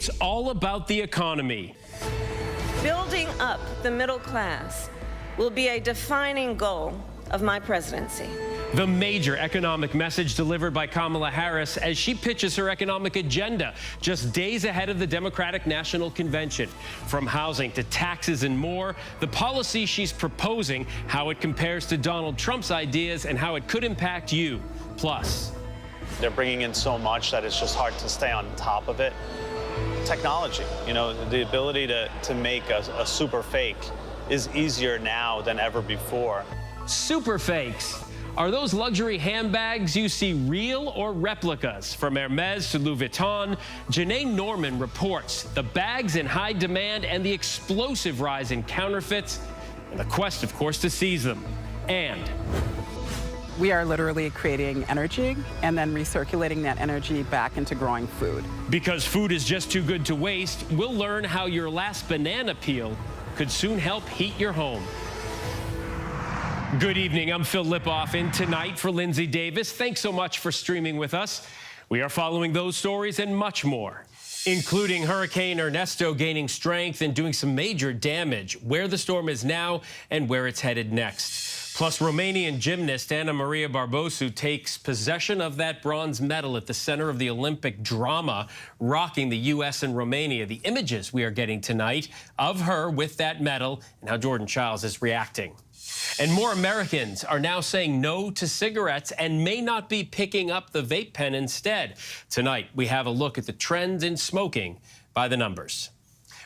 It's all about the economy. Building up the middle class will be a defining goal of my presidency. The major economic message delivered by Kamala Harris as she pitches her economic agenda just days ahead of the Democratic National Convention. From housing to taxes and more, the policy she's proposing, how it compares to Donald Trump's ideas, and how it could impact you. Plus, they're bringing in so much that it's just hard to stay on top of it. Technology, you know, the ability to make a super fake is easier now than ever before. Super fakes. Are those luxury handbags you see real or replicas? From Hermes to Louis Vuitton, Janae Norman reports the bags in high demand and the explosive rise in counterfeits, and the quest, of course, to seize them. And we are literally creating energy and then recirculating that energy back into growing food. Because food is just too good to waste, we'll learn how your last banana peel could soon help heat your home. Good evening, I'm Phil Lipoff in tonight for Linsey Davis. Thanks so much for streaming with us. We are following those stories and much more, including Hurricane Ernesto gaining strength and doing some major damage, where the storm is now and where it's headed next. Plus, Romanian gymnast Ana Maria Barbosu takes possession of that bronze medal at the center of the Olympic drama, rocking the U.S. and Romania. The images we are getting tonight of her with that medal and how Jordan Childs is reacting. And more Americans are now saying no to cigarettes and may not be picking up the vape pen instead. Tonight, we have a look at the trends in smoking by the numbers.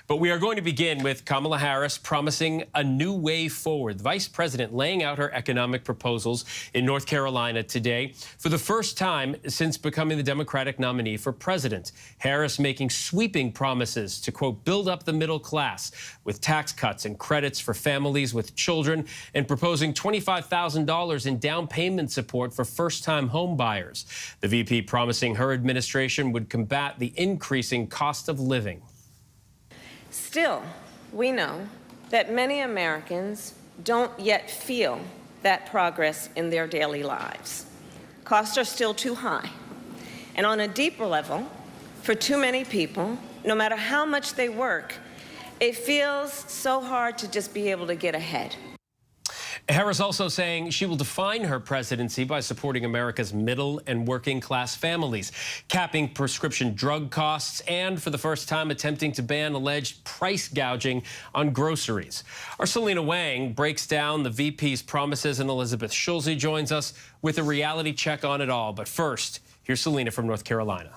But we are going to begin with Kamala Harris promising a new way forward. The vice president laying out her economic proposals in North Carolina today for the first time since becoming the Democratic nominee for president. Harris making sweeping promises to, quote, build up the middle class with tax cuts and credits for families with children, and proposing $25,000 in down payment support for first-time home buyers. The VP promising her administration would combat the increasing cost of living. Still, we know that many Americans don't yet feel that progress in their daily lives. Costs are still too high. And on a deeper level, for too many people, no matter how much they work, it feels so hard to just be able to get ahead. Harris also saying she will define her presidency by supporting America's middle and working class families, capping prescription drug costs, and for the first time attempting to ban alleged price gouging on groceries. Our Selena Wang breaks down the VP's promises, and Elizabeth Schulze joins us with a reality check on it all. But first, here's Selena from North Carolina.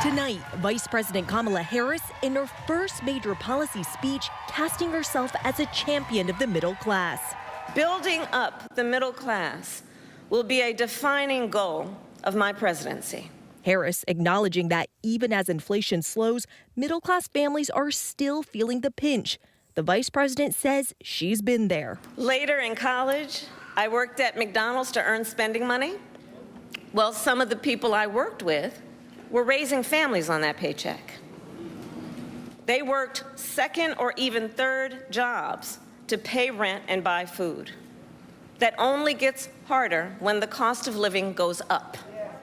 Tonight, Vice President Kamala Harris, in her first major policy speech, casting herself as a champion of the middle class. Building up the middle class will be a defining goal of my presidency. Harris acknowledging that even as inflation slows, middle-class families are still feeling the pinch. The vice president says she's been there. Later in college, I worked at McDonald's to earn spending money. Well, some of the people I worked with were raising families on that paycheck. They worked second or even third jobs to pay rent and buy food. That only gets harder when the cost of living goes up.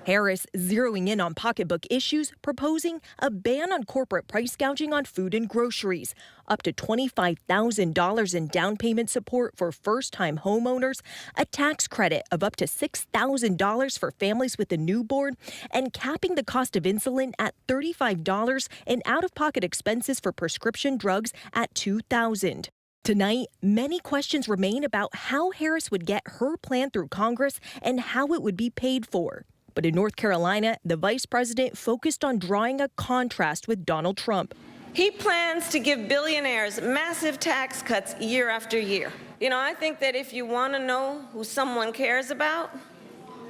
Harris zeroing in on pocketbook issues, proposing a ban on corporate price gouging on food and groceries, up to $25,000 in down payment support for first-time homeowners, a tax credit of up to $6,000 for families with a newborn, and capping the cost of insulin at $35 and out-of-pocket expenses for prescription drugs at $2,000. Tonight, many questions remain about how Harris would get her plan through Congress and how it would be paid for. But in North Carolina, the vice president focused on drawing a contrast with Donald Trump. He plans to give billionaires massive tax cuts year after year. You know, I think that if you want to know who someone cares about,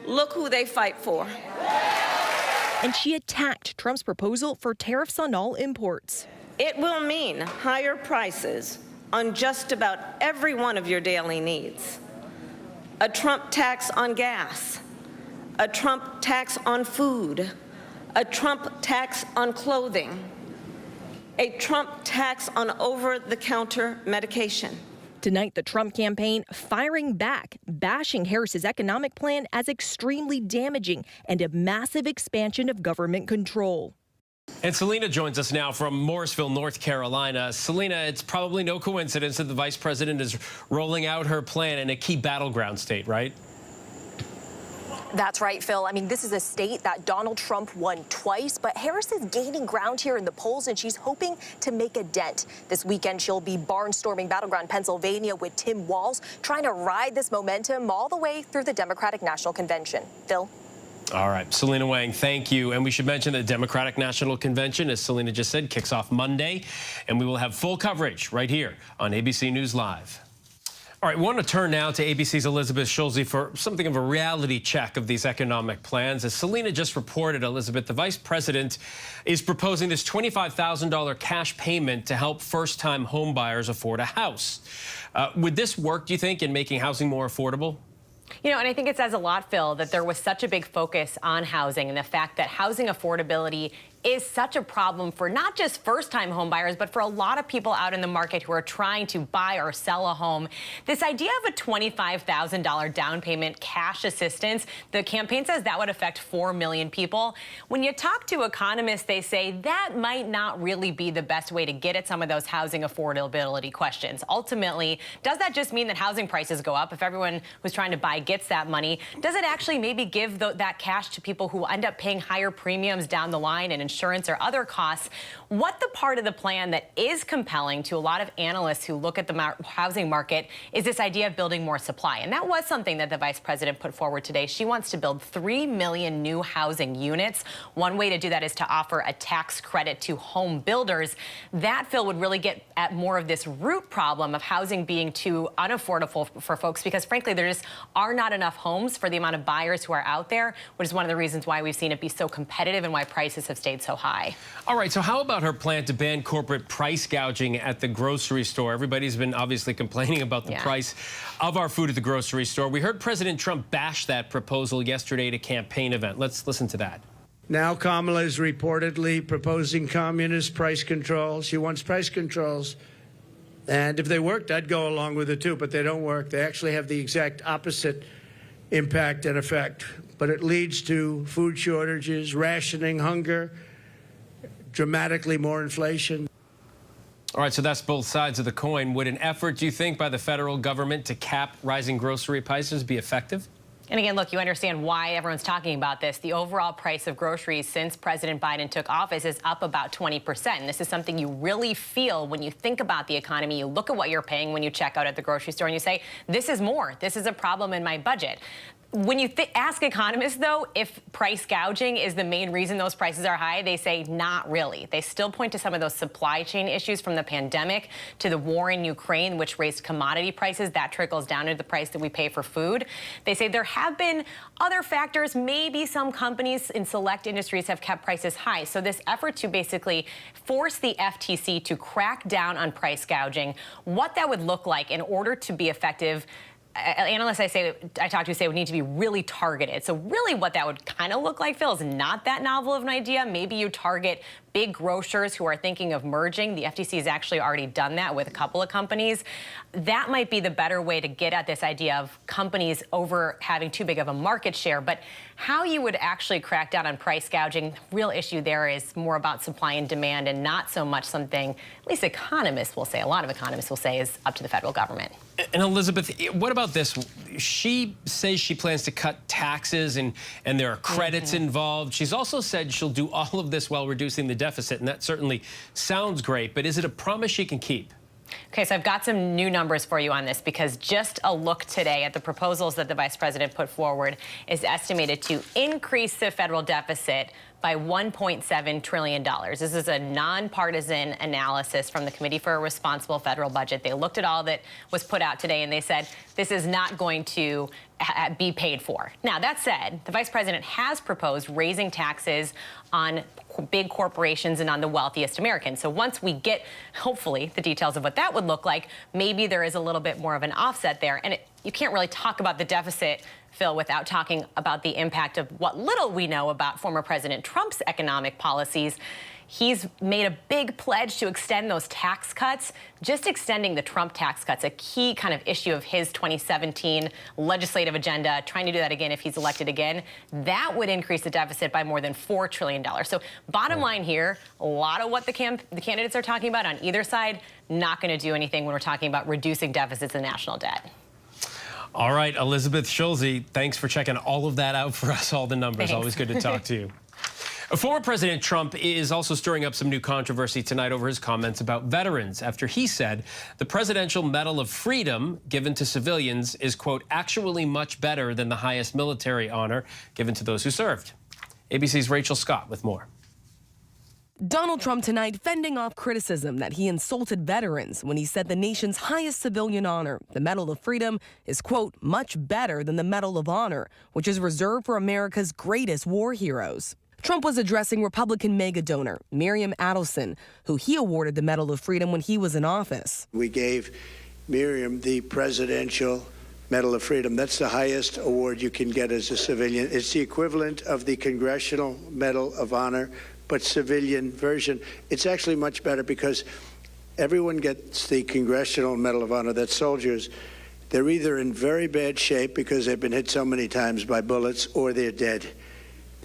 look who they fight for. And she attacked Trump's proposal for tariffs on all imports. It will mean higher prices on just about every one of your daily needs. A Trump tax on gas, a Trump tax on food, a Trump tax on clothing, a Trump tax on over-the-counter medication. Tonight, the Trump campaign firing back, bashing Harris's economic plan as extremely damaging and a massive expansion of government control. And Selena joins us now from Morrisville, North Carolina. Selena, it's probably no coincidence that the vice president is rolling out her plan in a key battleground state, right? That's right, Phil. I mean, this is a state that Donald Trump won twice, but Harris is gaining ground here in the polls, and she's hoping to make a dent. This weekend, she'll be barnstorming battleground Pennsylvania with Tim Walz, trying to ride this momentum all the way through the Democratic National Convention. Phil? All right, Selena Wang, thank you. And we should mention the Democratic National Convention, as Selena just said, kicks off Monday, and we will have full coverage right here on ABC News Live. All right, we want to turn now to ABC's Elizabeth Schulze for something of a reality check of these economic plans. As Selena just reported, Elizabeth, the vice president is proposing this $25,000 cash payment to help first-time home buyers afford a house. Would this work, do you think, in making housing more affordable? You know, and I think it says a lot, Phil, that there was such a big focus on housing and the fact that housing affordability is such a problem for not just first-time home buyers, but for a lot of people out in the market who are trying to buy or sell a home. This idea of a $25,000 down payment cash assistance, the campaign says that would affect 4 million people. When you talk to economists, they say that might not really be the best way to get at some of those housing affordability questions. Ultimately, does that just mean that housing prices go up if everyone who's trying to buy gets that money? Does it actually maybe give that cash to people who end up paying higher premiums down the line and insurance or other costs? What the part of the plan that is compelling to a lot of analysts who look at the housing market is this idea of building more supply. And that was something that the vice president put forward today. She wants to build 3 million new housing units. One way to do that is to offer a tax credit to home builders. That, Phil, would really get at more of this root problem of housing being too unaffordable for folks, because frankly, there just are not enough homes for the amount of buyers who are out there, which is one of the reasons why we've seen it be so competitive and why prices have stayed so high. All right, so how about her plan to ban corporate price gouging at the grocery store? Everybody's been obviously complaining about the price of our food at the grocery store. We heard President Trump bash that proposal yesterday at a campaign event. Let's listen to that. Now Kamala is reportedly proposing communist price controls. She wants price controls. And if they worked, I'd go along with it too, but they don't work. They actually have the exact opposite impact and effect. But it leads to food shortages, rationing, hunger, dramatically more inflation. All right, so that's both sides of the coin. Would an effort, do you think, by the federal government to cap rising grocery prices be effective? And again, look, you understand why everyone's talking about this. The overall price of groceries since President Biden took office is up about 20%. And this is something you really feel when you think about the economy. You look at what you're paying when you check out at the grocery store and you say, this is more. This is a problem in my budget. When you ask economists, though, if price gouging is the main reason those prices are high, they say not really. They still point to some of those supply chain issues from the pandemic to the war in Ukraine, which raised commodity prices. That trickles down to the price that we pay for food. They say there have been other factors. Maybe some companies in select industries have kept prices high. So this effort to basically force the FTC to crack down on price gouging, what that would look like in order to be effective, analysts I talk to say would need to be really targeted. So really what that would kind of look like, Phil, is not that novel of an idea. Maybe you target big grocers who are thinking of merging. The FTC has actually already done that with a couple of companies. That might be the better way to get at this idea of companies over having too big of a market share. But how you would actually crack down on price gouging, the real issue there is more about supply and demand and not so much something, at least economists will say, a lot of economists will say, is up to the federal government. And Elizabeth, what about this? She says she plans to cut taxes and there are credits involved. She's also said she'll do all of this while reducing the deficit, and that certainly sounds great, but is it a promise she can keep? Okay, so I've got some new numbers for you on this, because just a look today at the proposals that the vice president put forward is estimated to increase the federal deficit by $1.7 trillion. This is a nonpartisan analysis from the Committee for a Responsible Federal Budget. They looked at all that was put out today and they said this is not going to be paid for. Now, that said, the vice president has proposed raising taxes on big corporations and on the wealthiest Americans. So once we get, hopefully, the details of what that would look like, maybe there is a little bit more of an offset there. And you can't really talk about the deficit, Phil, without talking about the impact of what little we know about former President Trump's economic policies. He's made a big pledge to extend those tax cuts. Just extending the Trump tax cuts, a key kind of issue of his 2017 legislative agenda, trying to do that again if he's elected again, that would increase the deficit by more than $4 trillion. So bottom line here, a lot of what the candidates are talking about on either side, not going to do anything when we're talking about reducing deficits and national debt. All right, Elizabeth Schulze, thanks for checking all of that out for us, all the numbers. Thanks. Always good to talk to you. Former President Trump is also stirring up some new controversy tonight over his comments about veterans after he said the Presidential Medal of Freedom given to civilians is, quote, actually much better than the highest military honor given to those who served. ABC's Rachel Scott with more. Donald Trump tonight fending off criticism that he insulted veterans when he said the nation's highest civilian honor, the Medal of Freedom, is, quote, much better than the Medal of Honor, which is reserved for America's greatest war heroes. Trump was addressing Republican mega donor Miriam Adelson, who he awarded the Medal of Freedom when he was in office. We gave Miriam the Presidential Medal of Freedom. That's the highest award you can get as a civilian. It's the equivalent of the Congressional Medal of Honor, but civilian version. It's actually much better because everyone gets the Congressional Medal of Honor. That's soldiers. They're either in very bad shape because they've been hit so many times by bullets or they're dead.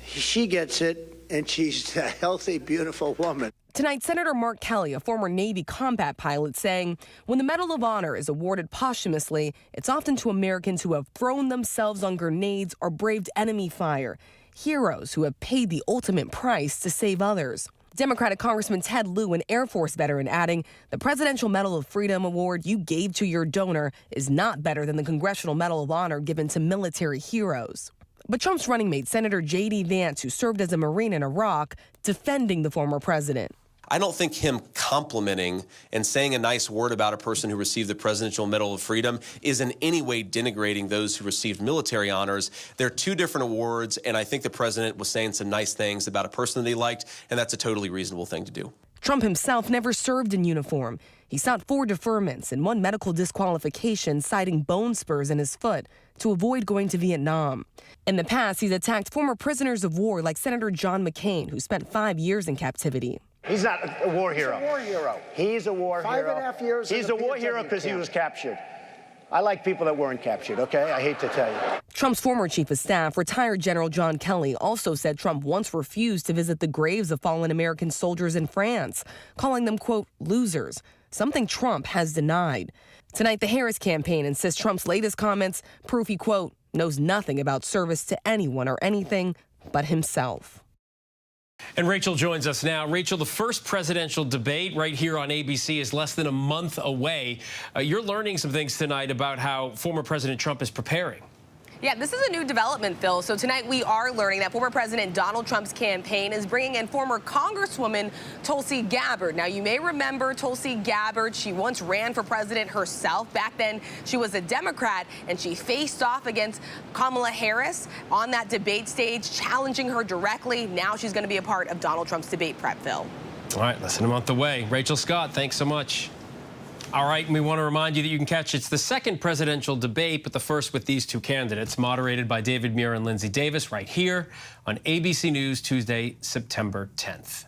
She gets it, and she's a healthy, beautiful woman. Tonight, Senator Mark Kelly, a former Navy combat pilot, saying when the Medal of Honor is awarded posthumously, it's often to Americans who have thrown themselves on grenades or braved enemy fire, heroes who have paid the ultimate price to save others. Democratic Congressman Ted Lieu, an Air Force veteran, adding, the Presidential Medal of Freedom award you gave to your donor is not better than the Congressional Medal of Honor given to military heroes. But Trump's running mate, Senator J.D. Vance, who served as a Marine in Iraq, defending the former president. I don't think him complimenting and saying a nice word about a person who received the Presidential Medal of Freedom is in any way denigrating those who received military honors. They're two different awards, and I think the president was saying some nice things about a person that he liked, and that's a totally reasonable thing to do. Trump himself never served in uniform. He sought 4 deferments and 1 medical disqualification, citing bone spurs in his foot to avoid going to Vietnam. In the past, he's attacked former prisoners of war like Senator John McCain, who spent 5 years in captivity. He's not a war hero. He's a war hero. He's a war hero. 5.5 years. He's a war hero because he was captured. I like people that weren't captured, okay? I hate to tell you. Trump's former chief of staff, retired General John Kelly, also said Trump once refused to visit the graves of fallen American soldiers in France, calling them, quote, losers, something Trump has denied. Tonight, the Harris campaign insists Trump's latest comments prove he, quote, knows nothing about service to anyone or anything but himself. And Rachel joins us now. Rachel, the first presidential debate right here on ABC is less than a month away. You're learning some things tonight about how former President Trump is preparing. Yeah, this is a new development, Phil. So tonight we are learning that former President Donald Trump's campaign is bringing in former Congresswoman Tulsi Gabbard. Now, you may remember Tulsi Gabbard. She once ran for president herself. Back then, she was a Democrat, and she faced off against Kamala Harris on that debate stage, challenging her directly. Now she's going to be a part of Donald Trump's debate prep, Phil. All right, less than a month away. Rachel Scott, thanks so much. All right, and we want to remind you that you can catch it's the second presidential debate, but the first with these two candidates, moderated by David Muir and Linsey Davis, right here on ABC News, Tuesday, September 10th.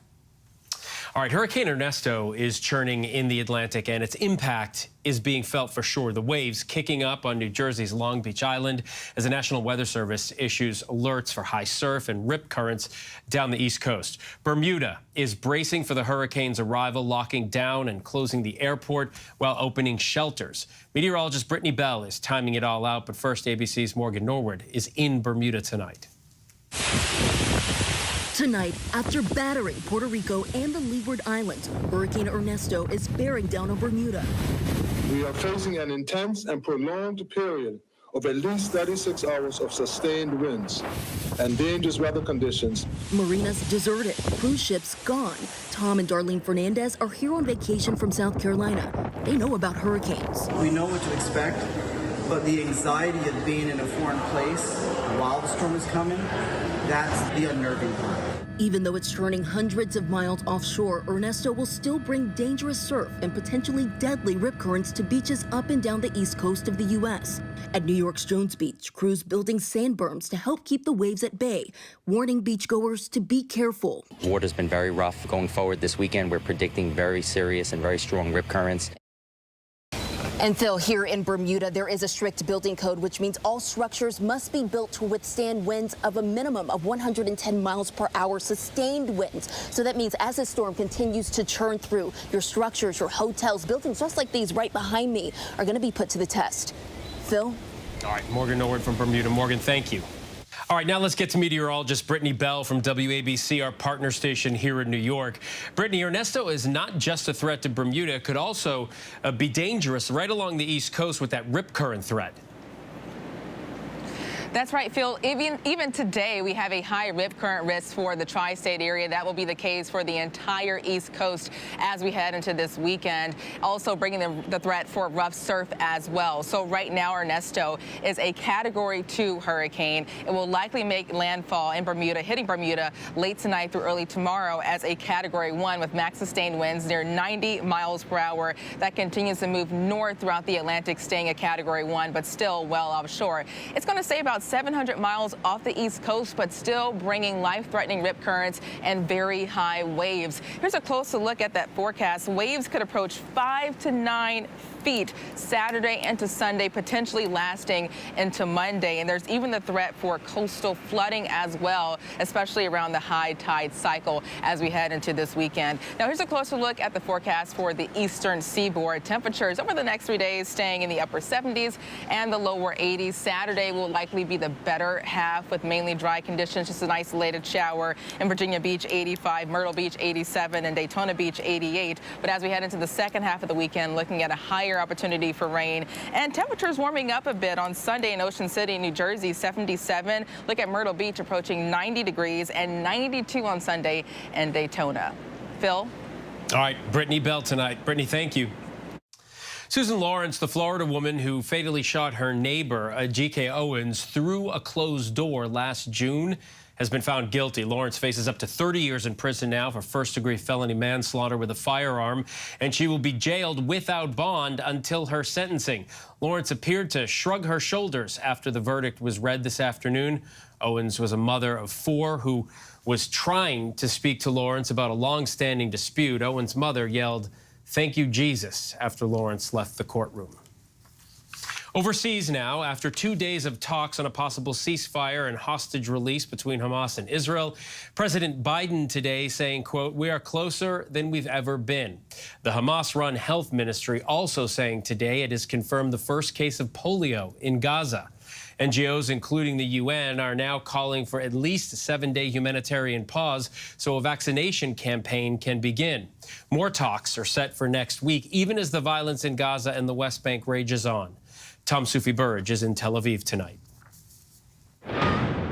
All right, Hurricane Ernesto is churning in the Atlantic, and its impact is being felt for sure. The waves kicking up on New Jersey's Long Beach Island as the National Weather Service issues alerts for high surf and rip currents down the East Coast. Bermuda is bracing for the hurricane's arrival, locking down and closing the airport while opening shelters. Meteorologist Brittany Bell is timing it all out, but first, ABC's Morgan Norwood is in Bermuda tonight. Tonight, after battering Puerto Rico and the Leeward Islands, Hurricane Ernesto is bearing down on Bermuda. We are facing an intense and prolonged period of at least 36 hours of sustained winds and dangerous weather conditions. Marinas deserted, cruise ships gone. Tom and Darlene Fernandez are here on vacation from South Carolina. They know about hurricanes. We know what to expect, but the anxiety of being in a foreign place while the storm is coming, that's the unnerving part. Even though it's churning hundreds of miles offshore, Ernesto will still bring dangerous surf and potentially deadly rip currents to beaches up and down the east coast of the U.S. At New York's Jones Beach, crews building sand berms to help keep the waves at bay, warning beachgoers to be careful. Water's been very rough. Going forward this weekend, we're predicting very serious and very strong rip currents. And Phil, here in Bermuda, there is a strict building code, which means all structures must be built to withstand winds of a minimum of 110 miles per hour, sustained winds. So that means as this storm continues to churn through, your structures, your hotels, buildings just like these right behind me are going to be put to the test. Phil? All right, Morgan Norwood from Bermuda. Morgan, thank you. All right, now let's get to meteorologist Brittany Bell from WABC, our partner station here in New York. Brittany, Ernesto is not just a threat to Bermuda. It could also be dangerous right along the East Coast with that rip current threat. That's right, Phil. Even today, we have a high rip current risk for the tri-state area. That will be the case for the entire East Coast as we head into this weekend. Also bringing the threat for rough surf as well. So right now, Ernesto is a Category 2 hurricane. It will likely make landfall in Bermuda, hitting Bermuda late tonight through early tomorrow as a Category 1 with max sustained winds near 90 miles per hour. That continues to move north throughout the Atlantic, staying a Category 1, but still well offshore. It's going to stay about 700 miles off the East Coast, but still bringing life-threatening rip currents and very high waves. Here's a closer look at that forecast. Waves could approach 5 to 9 feet Saturday into Sunday, potentially lasting into Monday. And there's even the threat for coastal flooding as well, especially around the high tide cycle as we head into this weekend. Now, here's a closer look at the forecast for the eastern seaboard. Temperatures over the next 3 days staying in the upper 70s and the lower 80s. Saturday will likely be the better half with mainly dry conditions, just an isolated shower in Virginia Beach, 85, Myrtle Beach, 87, and Daytona Beach, 88. But as we head into the second half of the weekend, looking at a higher opportunity for rain and temperatures warming up a bit on Sunday in Ocean City, New Jersey, 77. Look at Myrtle Beach approaching 90 degrees and 92 on Sunday in Daytona. Phil? All right, Brittany Bell tonight. Brittany, thank you. Susan Lawrence, the Florida woman who fatally shot her neighbor, G.K. Owens, through a closed door last June, has been found guilty. Lawrence faces up to 30 years in prison now for first-degree felony manslaughter with a firearm, and she will be jailed without bond until her sentencing. Lawrence appeared to shrug her shoulders after the verdict was read this afternoon. Owens was a mother of 4 who was trying to speak to Lawrence about a long-standing dispute. Owens' mother yelled, "Thank you, Jesus," after Lawrence left the courtroom. Overseas now, after 2 days of talks on a possible ceasefire and hostage release between Hamas and Israel, President Biden today saying, quote, "We are closer than we've ever been." The Hamas-run health ministry also saying today it has confirmed the first case of polio in Gaza. NGOs, including the UN, are now calling for at least a 7-day humanitarian pause so a vaccination campaign can begin. More talks are set for next week, even as the violence in Gaza and the West Bank rages on. Tom Sufi Burge is in Tel Aviv tonight.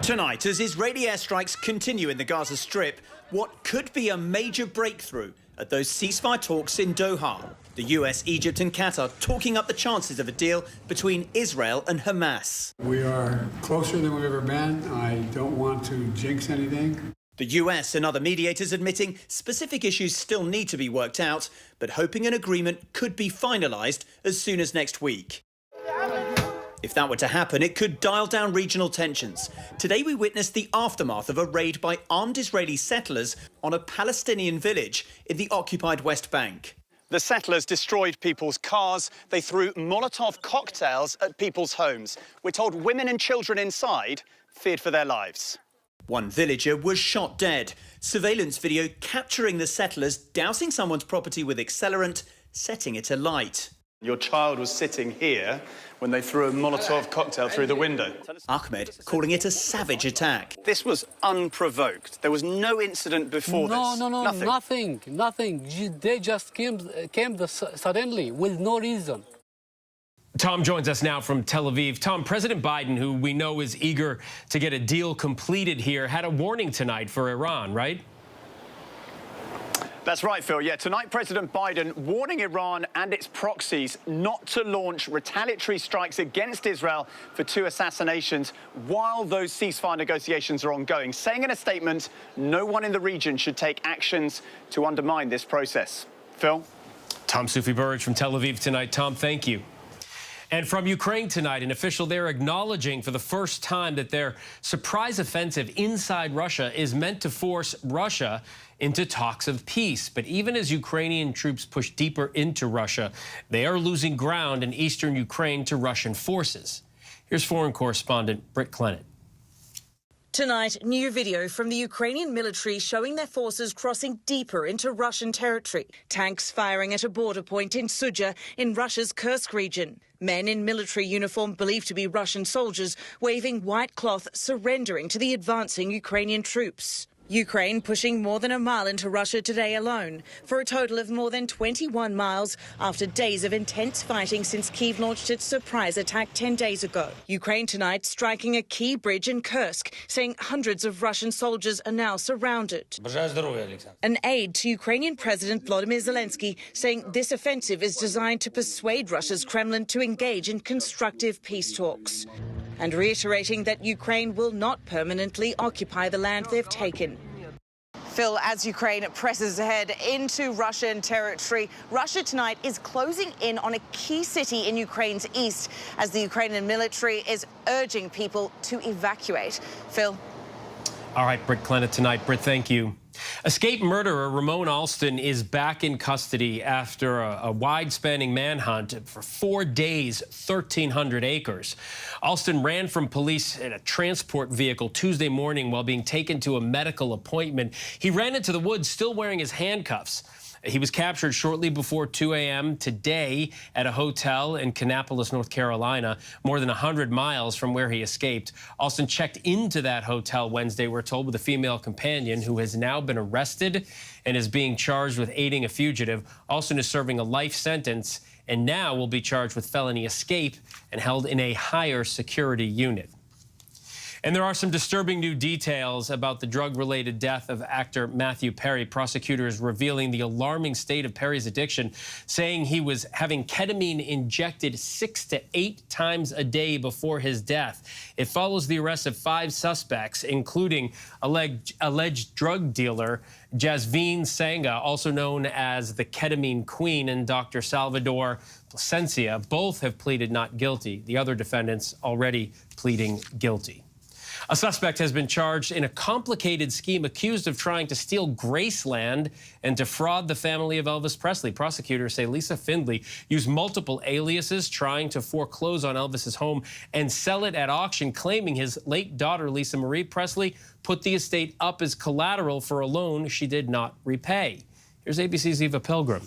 Tonight, as Israeli airstrikes continue in the Gaza Strip, what could be a major breakthrough at those ceasefire talks in Doha. The US, Egypt and Qatar talking up the chances of a deal between Israel and Hamas. We are closer than we've ever been. I don't want to jinx anything. The US and other mediators admitting specific issues still need to be worked out, but hoping an agreement could be finalised as soon as next week. If that were to happen, it could dial down regional tensions. Today we witnessed the aftermath of a raid by armed Israeli settlers on a Palestinian village in the occupied West Bank. The settlers destroyed people's cars. They threw Molotov cocktails at people's homes. We're told women and children inside feared for their lives. One villager was shot dead. Surveillance video capturing the settlers dousing someone's property with accelerant, setting it alight. Your child was sitting here when they threw a Molotov cocktail through the window. Ahmed calling it a savage attack. This was unprovoked. There was no incident before this. No, nothing. They just came suddenly with no reason. Tom joins us now from Tel Aviv. Tom, President Biden, who we know is eager to get a deal completed here, had a warning tonight for Iran, right? That's right, Phil. Yeah, tonight President Biden warning Iran and its proxies not to launch retaliatory strikes against Israel for 2 assassinations while those ceasefire negotiations are ongoing, saying in a statement no one in the region should take actions to undermine this process. Phil? Tom Sufi-Burridge from Tel Aviv tonight. Tom, thank you. And from Ukraine tonight, an official there acknowledging for the first time that their surprise offensive inside Russia is meant to force Russia into talks of peace. But even as Ukrainian troops push deeper into Russia, they are losing ground in eastern Ukraine to Russian forces. Here's foreign correspondent Britt Clennett. Tonight, new video from the Ukrainian military showing their forces crossing deeper into Russian territory. Tanks firing at a border point in Sudzha in Russia's Kursk region. Men in military uniform believed to be Russian soldiers waving white cloth, surrendering to the advancing Ukrainian troops. Ukraine pushing more than a mile into Russia today alone, for a total of more than 21 miles after days of intense fighting since Kyiv launched its surprise attack 10 days ago. Ukraine tonight striking a key bridge in Kursk, saying hundreds of Russian soldiers are now surrounded. An aide to Ukrainian President Volodymyr Zelensky saying this offensive is designed to persuade Russia's Kremlin to engage in constructive peace talks, and reiterating that Ukraine will not permanently occupy the land they've taken. Phil, as Ukraine presses ahead into Russian territory, Russia tonight is closing in on a key city in Ukraine's east as the Ukrainian military is urging people to evacuate. Phil. All right, Britt Clennett tonight. Britt, thank you. Escaped murderer Ramon Alston is back in custody after a wide-spanning manhunt for 4 days, 1,300 acres. Alston ran from police in a transport vehicle Tuesday morning while being taken to a medical appointment. He ran into the woods still wearing his handcuffs. He was captured shortly before 2 a.m. today at a hotel in Kannapolis, North Carolina, more than 100 miles from where he escaped. Alston checked into that hotel Wednesday, we're told, with a female companion who has now been arrested and is being charged with aiding a fugitive. Alston is serving a life sentence and now will be charged with felony escape and held in a higher security unit. And there are some disturbing new details about the drug-related death of actor Matthew Perry. Prosecutors revealing the alarming state of Perry's addiction, saying he was having ketamine injected 6 to 8 times a day before his death. It follows the arrest of 5 suspects, including alleged drug dealer Jasveen Sangha, also known as the Ketamine Queen, and Dr. Salvador Plasencia. Both have pleaded not guilty. The other defendants already pleading guilty. A suspect has been charged in a complicated scheme accused of trying to steal Graceland and defraud the family of Elvis Presley. Prosecutors say Lisa Findley used multiple aliases trying to foreclose on Elvis's home and sell it at auction, claiming his late daughter, Lisa Marie Presley, put the estate up as collateral for a loan she did not repay. Here's ABC's Eva Pilgrim.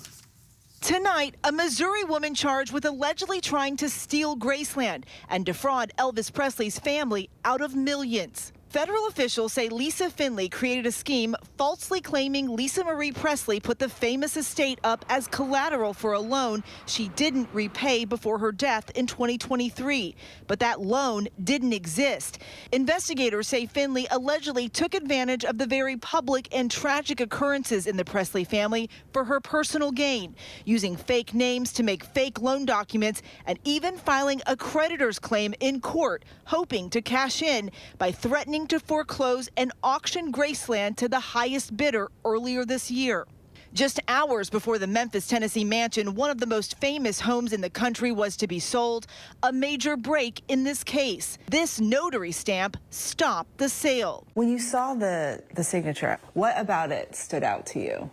Tonight, a Missouri woman charged with allegedly trying to steal Graceland and defraud Elvis Presley's family out of millions. Federal officials say Lisa Findley created a scheme falsely claiming Lisa Marie Presley put the famous estate up as collateral for a loan she didn't repay before her death in 2023. But that loan didn't exist. Investigators say Findley allegedly took advantage of the very public and tragic occurrences in the Presley family for her personal gain, using fake names to make fake loan documents and even filing a creditor's claim in court, hoping to cash in by threatening to foreclose and auction Graceland to the highest bidder earlier this year. Just hours before the Memphis, Tennessee mansion, one of the most famous homes in the country, was to be sold, a major break in this case. This notary stamp stopped the sale. When you saw the signature, what about it stood out to you?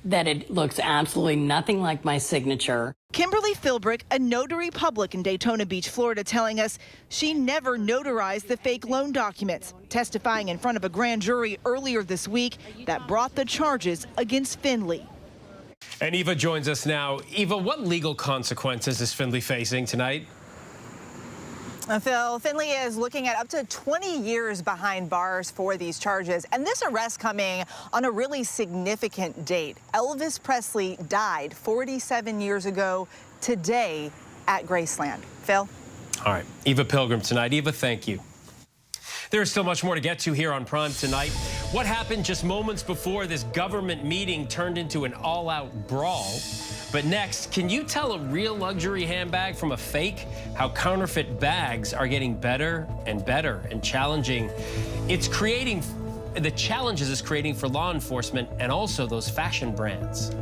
That it looks absolutely nothing like my signature. Kimberly Philbrick, a notary public in Daytona Beach, Florida, telling us she never notarized the fake loan documents, testifying in front of a grand jury earlier this week that brought the charges against Findley. And Eva joins us now. Eva, what legal consequences is Findley facing tonight? Phil, Findley is looking at up to 20 years behind bars for these charges. And this arrest coming on a really significant date. Elvis Presley died 47 years ago today at Graceland. Phil? All right. Eva Pilgrim tonight. Eva, thank you. There is still much more to get to here on Prime tonight. What happened just moments before this government meeting turned into an all-out brawl? But next, can you tell a real luxury handbag from a fake? How counterfeit bags are getting better and challenging. The challenges it's creating for law enforcement and also those fashion brands.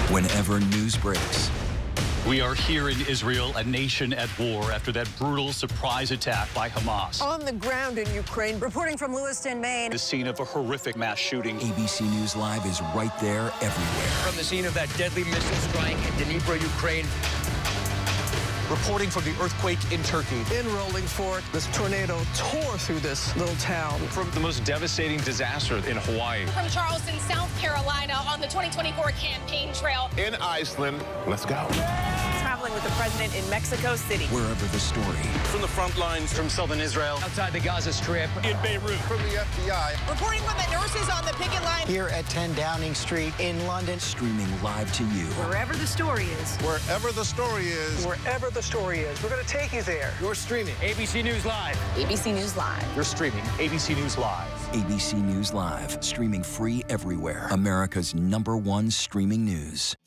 Whenever news breaks, we are here in Israel, a nation at war after that brutal surprise attack by Hamas. On the ground in Ukraine, reporting from Lewiston, Maine. The scene of a horrific mass shooting. ABC News Live is right there everywhere. From the scene of that deadly missile strike in Dnipro, Ukraine. Reporting from the earthquake in Turkey. In Rolling Fork, this tornado tore through this little town. From the most devastating disaster in Hawaii. From Charleston, South Carolina, on the 2024 campaign trail. In Iceland, let's go. Traveling with the president in Mexico City. Wherever the story. From the front lines. From southern Israel. Outside the Gaza Strip. In Beirut. From the FBI. Reporting from the nurses on the picket line. Here at 10 Downing Street in London. Streaming live to you. Wherever the story is. Wherever the story is. Wherever the story is. We're going to take you there. You're streaming ABC News Live. ABC News Live. You're streaming ABC News Live. ABC News Live. Streaming free everywhere. America's #1 streaming news.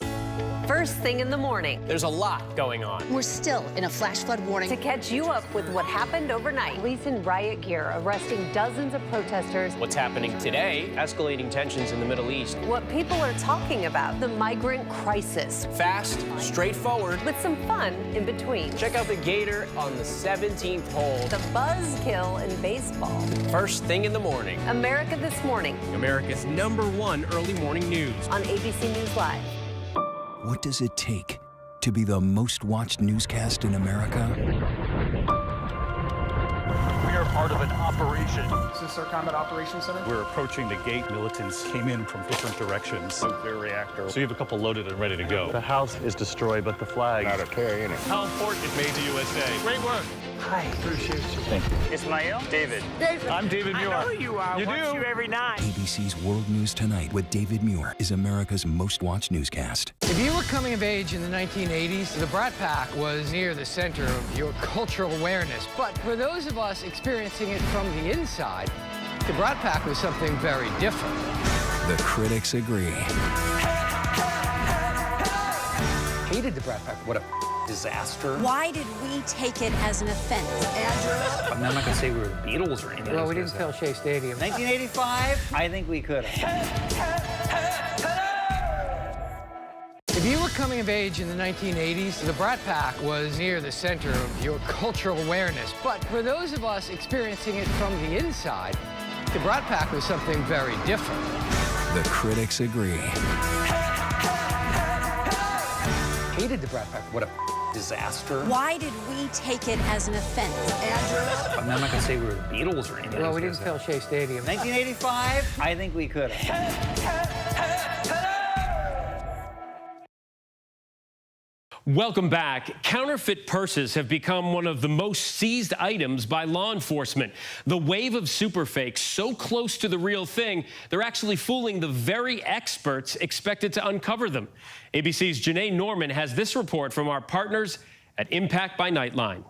First thing in the morning. There's a lot going on. We're still in a flash flood warning. To catch you up with what happened overnight. Police in riot gear arresting dozens of protesters. What's happening today? Escalating tensions in the Middle East. What people are talking about. The migrant crisis. Fast, straightforward. With some fun in between. Check out the Gator on the 17th hole. The buzzkill in baseball. First thing in the morning. America This Morning. America's #1 early morning news. On ABC News Live. What does it take to be the most watched newscast in America? We are part of an operation. Is this our combat operations center? We're approaching the gate. Militants came in from different directions. Nuclear reactor. So you have a couple loaded and ready to go. The house is destroyed, but the flag. Not a carry in it. How important it made the USA. Great work. Hi. Appreciate you. Thank you. Ismail? David. I'm David Muir. I know who you are. You Watch do? you every night. ABC's World News Tonight with David Muir is America's most watched newscast. If you were coming of age in the 1980s, the Brat Pack was near the center of your cultural awareness. But for those of us experiencing it from the inside, the Brat Pack was something very different. The critics agree. Hated the Brat Pack. What a disaster. Why did we take it as an offense? I'm not going to say we were the Beatles or anything. Well, we didn't fill Shea Stadium. 1985, I think we could have. If you were coming of age in the 1980s, the Brat Pack was near the center of your cultural awareness. But for those of us experiencing it from the inside, the Brat Pack was something very different. The critics agree. Hated the Brat Pack. What a disaster. Why did we take it as an offense? I'm not going to say we were the Beatles or anything. Well, we didn't fill Shea Stadium. 1985, I think we could have. Welcome back. Counterfeit purses have become one of the most seized items by law enforcement. The wave of super fakes so close to the real thing, they're actually fooling the very experts expected to uncover them. ABC's Janae Norman has this report from our partners at Impact by Nightline.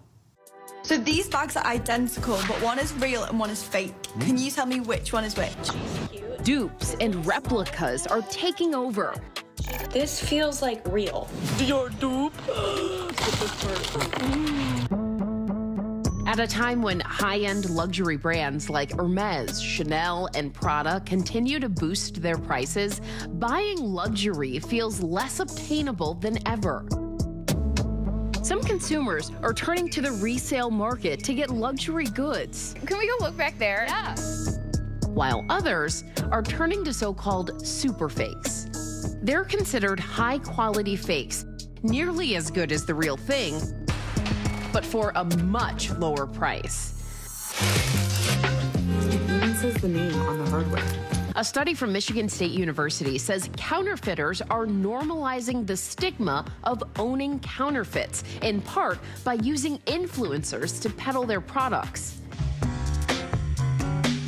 So these bags are identical, but one is real and one is fake. Can you tell me which one is which? Dupes and replicas are taking over. This feels like real. Your dupe. At a time when high-end luxury brands like Hermes, Chanel, and Prada continue to boost their prices, buying luxury feels less obtainable than ever. Some consumers are turning to the resale market to get luxury goods. Can we go look back there? Yeah. While others are turning to so-called super fakes. They're considered high-quality fakes, nearly as good as the real thing, but for a much lower price. It even says the name on the hardware. A study from Michigan State University says counterfeiters are normalizing the stigma of owning counterfeits, in part by using influencers to peddle their products.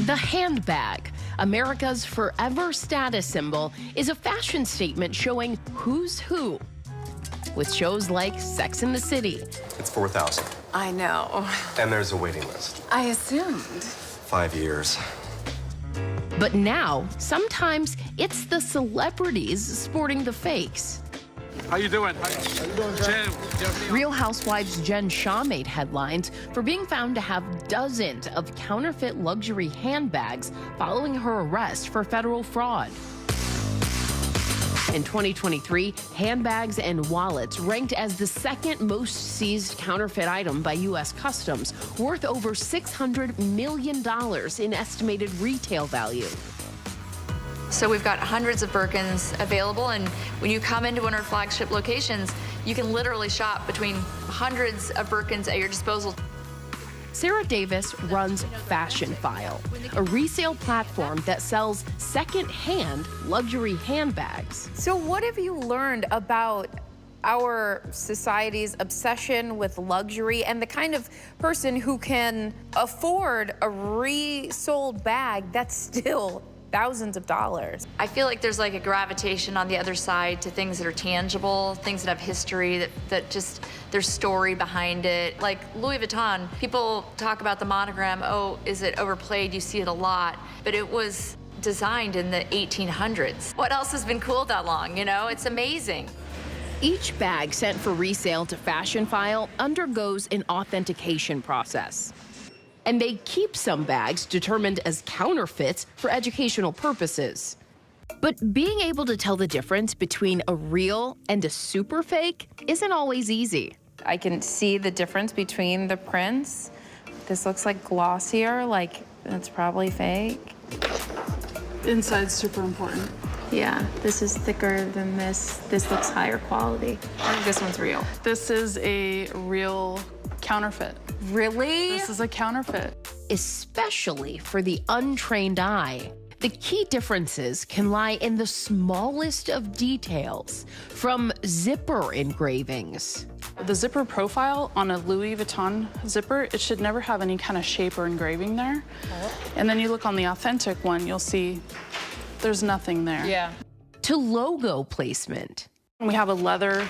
The handbag, America's forever status symbol, is a fashion statement showing who's who. With shows like Sex and the City. It's $4,000. I know. And there's a waiting list. I assumed. 5 years. But now, sometimes it's the celebrities sporting the fakes. How you doing? Jen. Real Housewives' Jen Shah made headlines for being found to have dozens of counterfeit luxury handbags following her arrest for federal fraud. In 2023, handbags and wallets ranked as the second most seized counterfeit item by U.S. Customs, worth over $600 million in estimated retail value. So we've got hundreds of Birkins available, and when you come into one of our flagship locations, you can literally shop between hundreds of Birkins at your disposal. Sarah Davis runs Fashion File, a resale platform that sells second-hand luxury handbags. So what have you learned about our society's obsession with luxury and the kind of person who can afford a resold bag that's still thousands of dollars? I feel like there's like a gravitation on the other side to things that are tangible, things that have history, that just, there's story behind it. Like Louis Vuitton, people talk about the monogram, oh, is it overplayed? You see it a lot, but it was designed in the 1800s. What else has been cool that long, you know? It's amazing. Each bag sent for resale to Fashion File undergoes an authentication process. And they keep some bags determined as counterfeits for educational purposes. But being able to tell the difference between a real and a super fake isn't always easy. I can see the difference between the prints. This looks like glossier, like it's probably fake. Inside's super important. Yeah, this is thicker than this. This looks higher quality. I think this one's real. This is a real counterfeit. Really? This is a counterfeit. Especially for the untrained eye. The key differences can lie in the smallest of details, from zipper engravings. The zipper profile on a Louis Vuitton zipper, it should never have any kind of shape or engraving there. And then you look on the authentic one, you'll see there's nothing there. Yeah. To logo placement. We have a leather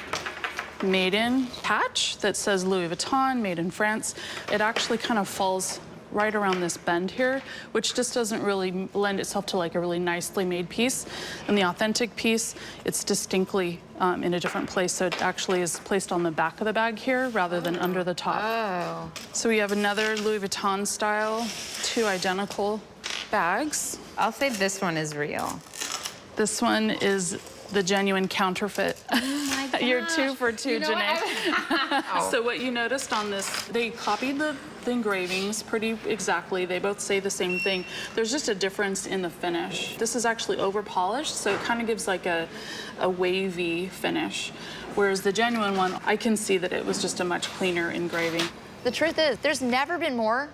made-in patch that says Louis Vuitton, made in France. It actually kind of falls right around this bend here, which just doesn't really lend itself to like a really nicely made piece. And the authentic piece, it's distinctly in a different place, so it actually is placed on the back of the bag here rather than under the top. Oh. So we have another Louis Vuitton style, two identical bags. I'll say this one is real. This one is the genuine counterfeit. Oh my gosh. You're 2 for 2, you know Janae. So what you noticed on this, they copied the engravings pretty exactly. They both say the same thing. There's just a difference in the finish. This is actually over polished, so it kind of gives like a wavy finish. Whereas the genuine one, I can see that it was just a much cleaner engraving. The truth is, there's never been more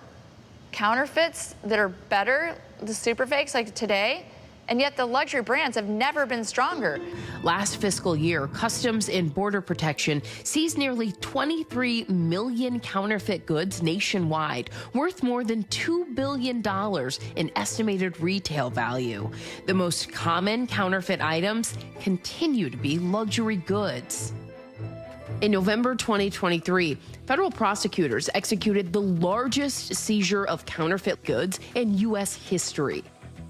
counterfeits that are better, the super fakes like today, and yet the luxury brands have never been stronger. Last fiscal year, Customs and Border Protection seized nearly 23 million counterfeit goods nationwide, worth more than $2 billion in estimated retail value. The most common counterfeit items continue to be luxury goods. In November 2023, federal prosecutors executed the largest seizure of counterfeit goods in U.S. history.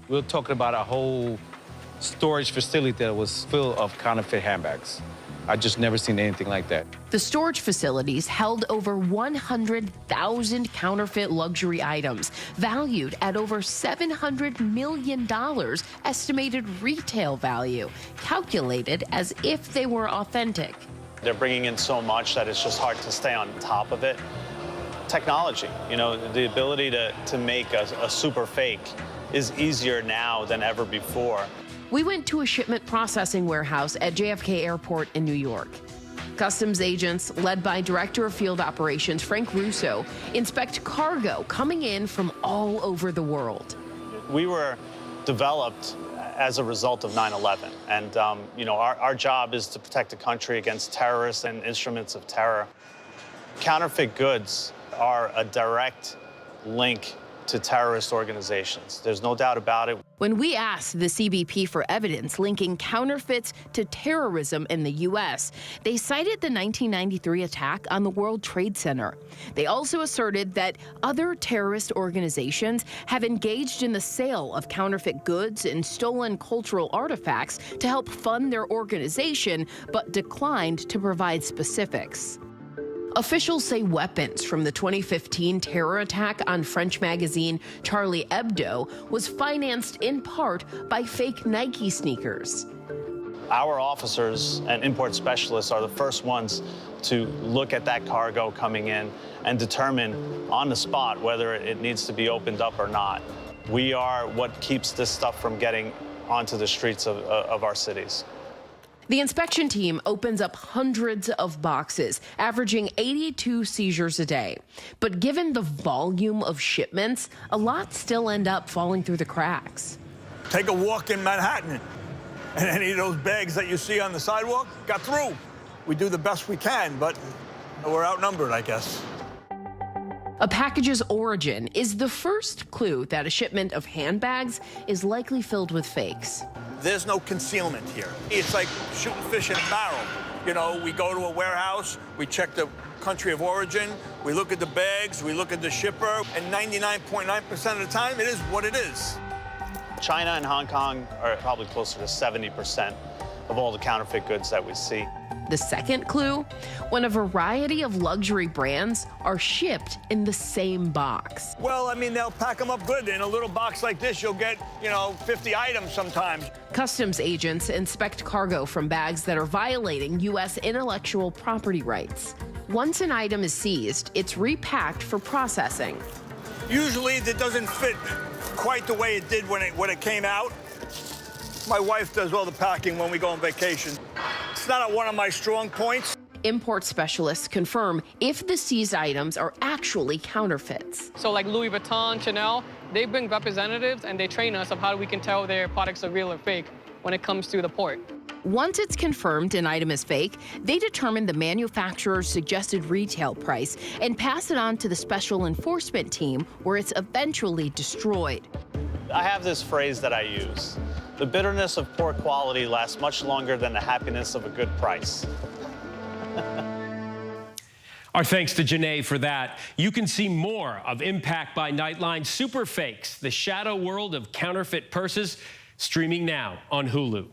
We're talking about a whole storage facility that was full of counterfeit handbags. I just never seen anything like that. The storage facilities held over 100,000 counterfeit luxury items, valued at over $700 million estimated retail value, calculated as if they were authentic. They're bringing in so much that it's just hard to stay on top of it. Technology, you know, the ability to make a super fake is easier now than ever before. We went to a shipment processing warehouse at JFK Airport in New York. Customs agents, led by Director of Field Operations Frank Russo, inspect cargo coming in from all over the world. We were developed as a result of 9/11, and you know, our job is to protect the country against terrorists and instruments of terror. Counterfeit goods are a direct link to terrorist organizations. There's no doubt about it. When we asked the CBP for evidence linking counterfeits to terrorism in the U.S., they cited the 1993 attack on the World Trade Center. They also asserted that other terrorist organizations have engaged in the sale of counterfeit goods and stolen cultural artifacts to help fund their organization, but declined to provide specifics. Officials say weapons from the 2015 terror attack on French magazine Charlie Hebdo was financed in part by fake Nike sneakers. Our officers and import specialists are the first ones to look at that cargo coming in and determine on the spot whether it needs to be opened up or not. We are what keeps this stuff from getting onto the streets of our cities. The inspection team opens up hundreds of boxes, averaging 82 seizures a day. But given the volume of shipments, a lot still end up falling through the cracks. Take a walk in Manhattan, and any of those bags that you see on the sidewalk got through. We do the best we can, but we're outnumbered, I guess. A package's origin is the first clue that a shipment of handbags is likely filled with fakes. There's no concealment here. It's like shooting fish in a barrel. You know, we go to a warehouse, we check the country of origin, we look at the bags, we look at the shipper, and 99.9% of the time, it is what it is. China and Hong Kong are probably closer to 70% of all the counterfeit goods that we see. The second clue, when a variety of luxury brands are shipped in the same box. Well, I mean, they'll pack them up good. In a little box like this, you'll get, 50 items sometimes. Customs agents inspect cargo from bags that are violating U.S. intellectual property rights. Once an item is seized, it's repacked for processing. Usually, it doesn't fit quite the way it did when it came out. My wife does all the packing when we go on vacation. It's not one of my strong points. Import specialists confirm if the seized items are actually counterfeits. So like Louis Vuitton, Chanel, they bring representatives and they train us of how we can tell their products are real or fake when it comes to the port. Once it's confirmed an item is fake, they determine the manufacturer's suggested retail price and pass it on to the special enforcement team, where it's eventually destroyed. I have this phrase that I use. The bitterness of poor quality lasts much longer than the happiness of a good price. Our thanks to Janae for that. You can see more of Impact by Nightline Super Fakes, the shadow world of counterfeit purses, streaming now on Hulu.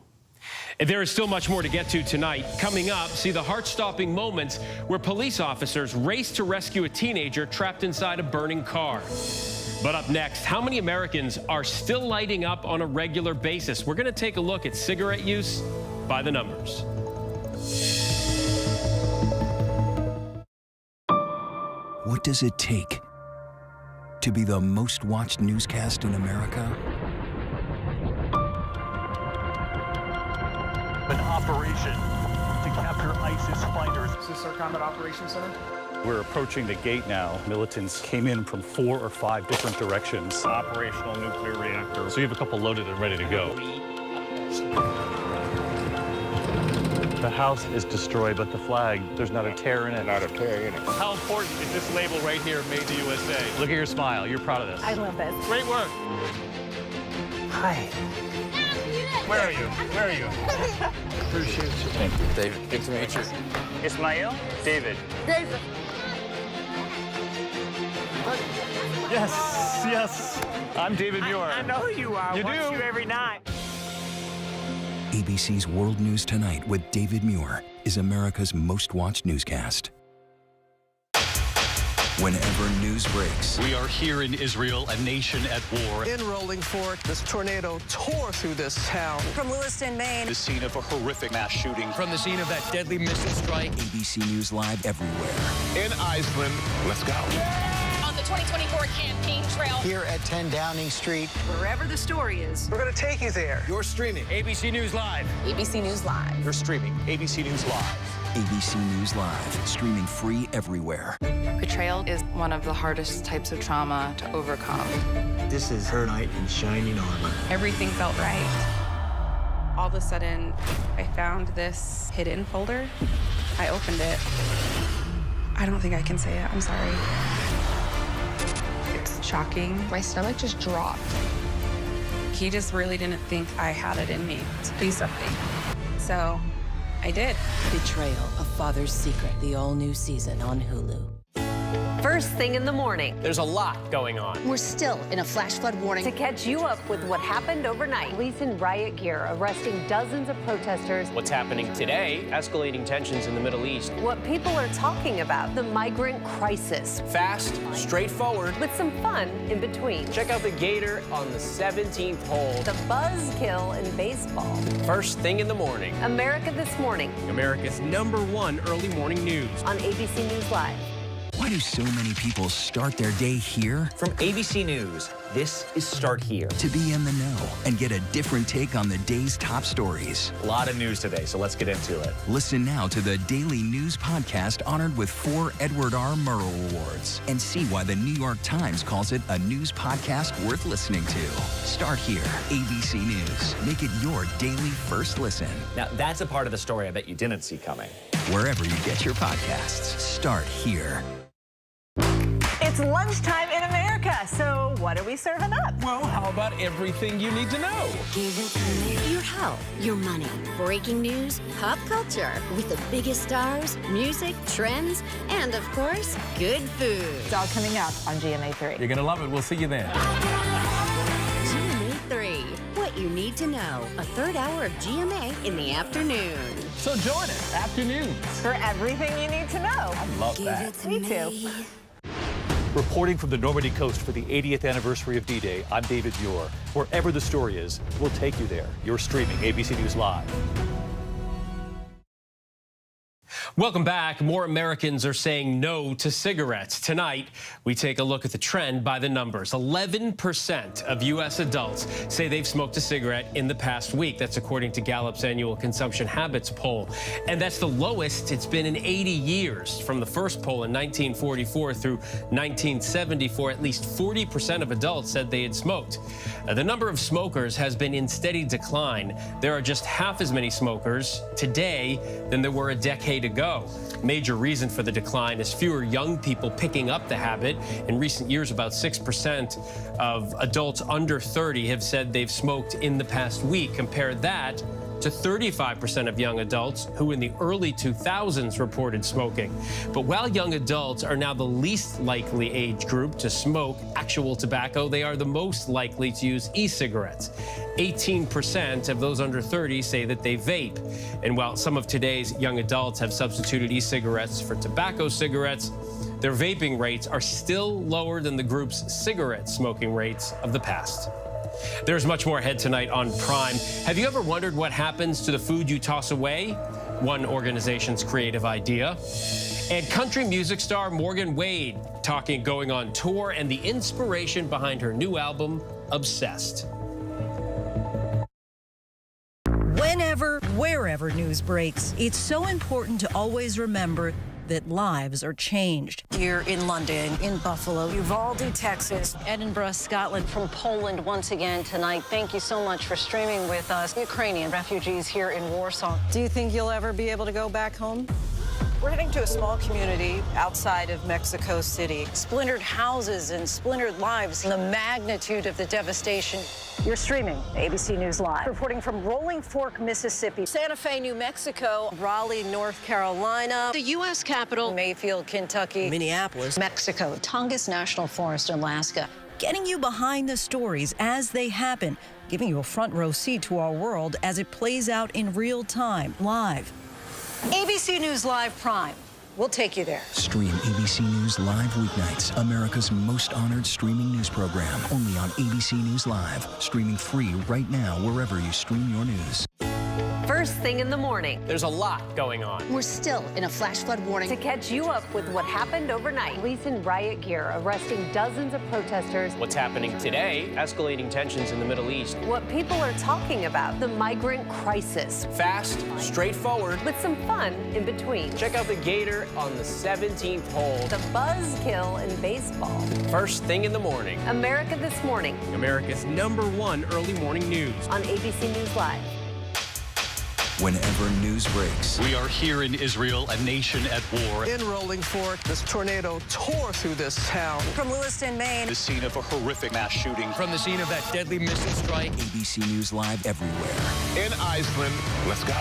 And there is still much more to get to tonight. Coming up, see the heart-stopping moments where police officers race to rescue a teenager trapped inside a burning car. But up next, how many Americans are still lighting up on a regular basis? We're going to take a look at cigarette use by the numbers. What does it take to be the most watched newscast in America? An operation to capture ISIS fighters. Is this our Combat Operations Center? We're approaching the gate now. Militants came in from 4 or 5 different directions. Operational nuclear reactor. So you have a couple loaded and ready to go. The house is destroyed, but the flag, there's not a tear in it. Not a tear in it. How important is this label right here, Made in the USA? Look at your smile. You're proud of this. I love this. Great work. Hi. Where are you? Where are you? Appreciate you. Thank you, David. Good to meet you. Ismail? David. David. Yes, yes. I'm David Muir. I know who you are. You Watch do? you every night. ABC's World News Tonight with David Muir is America's most watched newscast. Whenever news breaks, We are here in Israel, a nation at war. In Rolling Fork, this tornado tore through this town. From Lewiston, Maine. The scene of a horrific mass shooting. From the scene of that deadly missile strike. ABC News Live everywhere. In Iceland. Let's go. On the 2024 campaign trail. Here at 10 Downing Street. Wherever the story is. We're going to take you there. You're streaming. ABC News Live. ABC News Live. You're streaming ABC News Live. ABC News Live, streaming free everywhere. Betrayal is one of the hardest types of trauma to overcome. This is her knight in shining armor. Everything felt right. All of a sudden, I found this hidden folder. I opened it. I don't think I can say it. I'm sorry. It's shocking. My stomach just dropped. He just really didn't think I had it in me to do something. So I did. Betrayal, a father's secret. The all-new season on Hulu. First thing in the morning. There's a lot going on. We're still in a flash flood warning. To catch you up with what happened overnight. Police in riot gear arresting dozens of protesters. What's happening today? Escalating tensions in the Middle East. What people are talking about. The migrant crisis. Fast, straightforward. With some fun in between. Check out the Gator on the 17th hole. The buzzkill in baseball. First thing in the morning. America This Morning. America's #1 early morning news. On ABC News Live. Why do so many people start their day here? From ABC News, this is Start Here. To be in the know and get a different take on the day's top stories. A lot of news today, so let's get into it. Listen now to the Daily News Podcast honored with 4 Edward R. Murrow Awards and see why the New York Times calls it a news podcast worth listening to. Start Here, ABC News. Make it your daily first listen. Now, that's a part of the story I bet you didn't see coming. Wherever you get your podcasts, Start Here. It's lunchtime in America, so what are we serving up? Well, how about everything you need to know? Give it to me. Your health, your money, breaking news, pop culture, with the biggest stars, music, trends, and of course, good food. It's all coming up on GMA3. You're going to love it. We'll see you then. GMA3, what you need to know. A third hour of GMA in the afternoon. So join us, afternoons. For everything you need to know. I love that. Me too. Reporting from the Normandy coast for the 80th anniversary of D-Day, I'm David Muir. Wherever the story is, we'll take you there. You're streaming ABC News Live. Welcome back. More Americans are saying no to cigarettes. Tonight, we take a look at the trend by the numbers. 11% of U.S. adults say they've smoked a cigarette in the past week. That's according to Gallup's annual consumption habits poll. And that's the lowest it's been in 80 years. From the first poll in 1944 through 1974, at least 40% of adults said they had smoked. The number of smokers has been in steady decline. There are just half as many smokers today than there were a decade ago. Major reason for the decline is fewer young people picking up the habit. In recent years, about 6% of adults under 30 have said they've smoked in the past week. Compare that to 35% of young adults who in the early 2000s reported smoking. But while young adults are now the least likely age group to smoke actual tobacco, they are the most likely to use e-cigarettes. 18% of those under 30 say that they vape. And while some of today's young adults have substituted e-cigarettes for tobacco cigarettes, their vaping rates are still lower than the group's cigarette smoking rates of the past. There's much more ahead tonight on Prime. Have you ever wondered what happens to the food you toss away? One organization's creative idea. And country music star Morgan Wade going on tour and the inspiration behind her new album, Obsessed. Whenever, wherever news breaks, it's so important to always remember that lives are changed. Here in London, in Buffalo, Uvalde, Texas, Edinburgh, Scotland. From Poland once again tonight. Thank you so much for streaming with us. Ukrainian refugees here in Warsaw. Do you think you'll ever be able to go back home? We're heading to a small community outside of Mexico City. Splintered houses and splintered lives. The magnitude of the devastation. You're streaming ABC News Live. Reporting from Rolling Fork, Mississippi. Santa Fe, New Mexico. Raleigh, North Carolina. The U.S. Capitol. Mayfield, Kentucky. Minneapolis. Mexico. Tongass National Forest, Alaska. Getting you behind the stories as they happen. Giving you a front row seat to our world as it plays out in real time, live. ABC News Live Prime. We'll take you there. Stream ABC News Live weeknights, America's most honored streaming news program, only on ABC News Live. Streaming free right now wherever you stream your news. First thing in the morning. There's a lot going on. We're still in a flash flood warning. To catch you up with what happened overnight. Police in riot gear arresting dozens of protesters. What's happening today? Escalating tensions in the Middle East. What people are talking about. The migrant crisis. Fast, straightforward. With some fun in between. Check out the Gator on the 17th hole. The buzzkill in baseball. First thing in the morning. America This Morning. America's #1 early morning news. On ABC News Live. whenever news breaks. We are here in Israel, a nation at war. In Rolling Fork, this tornado tore through this town. From Lewiston, Maine. The scene of a horrific mass shooting. From the scene of that deadly missile strike. ABC News Live everywhere. In Iceland, let's go.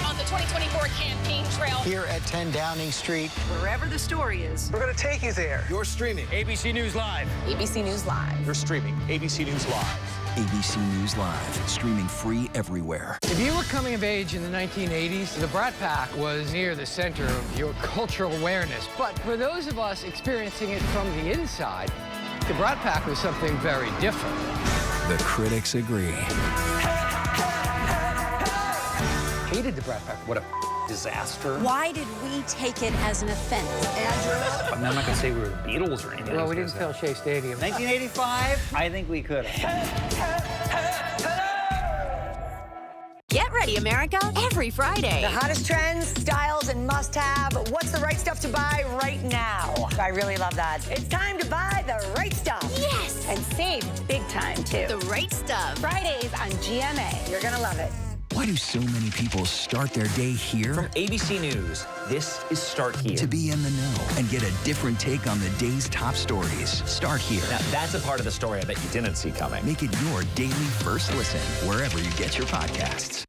On the 2024 campaign trail. Here at 10 Downing Street. Wherever the story is. We're going to take you there. You're streaming ABC News Live. ABC News Live. You're streaming ABC News Live. ABC News Live, streaming free everywhere. If you were coming of age in the 1980s, the Brat Pack was near the center of your cultural awareness. But for those of us experiencing it from the inside, the Brat Pack was something very different. The critics agree. Hated the Brat Pack. What a disaster. Why did we take it as an offense? I'm not going to say we were the Beatles or anything. Well, we didn't fill Shea Stadium. 1985, I think we could have. Get ready, America, every Friday. The hottest trends, styles, and must-have. What's the right stuff to buy right now? I really love that. It's time to buy the right stuff. Yes! And save big time, too. The right stuff. Fridays on GMA. You're gonna love it. Why do so many people start their day here? From ABC News, this is Start Here. To be in the know and get a different take on the day's top stories. Start here. Now, that's a part of the story I bet you didn't see coming. Make it your daily first listen, wherever you get your podcasts.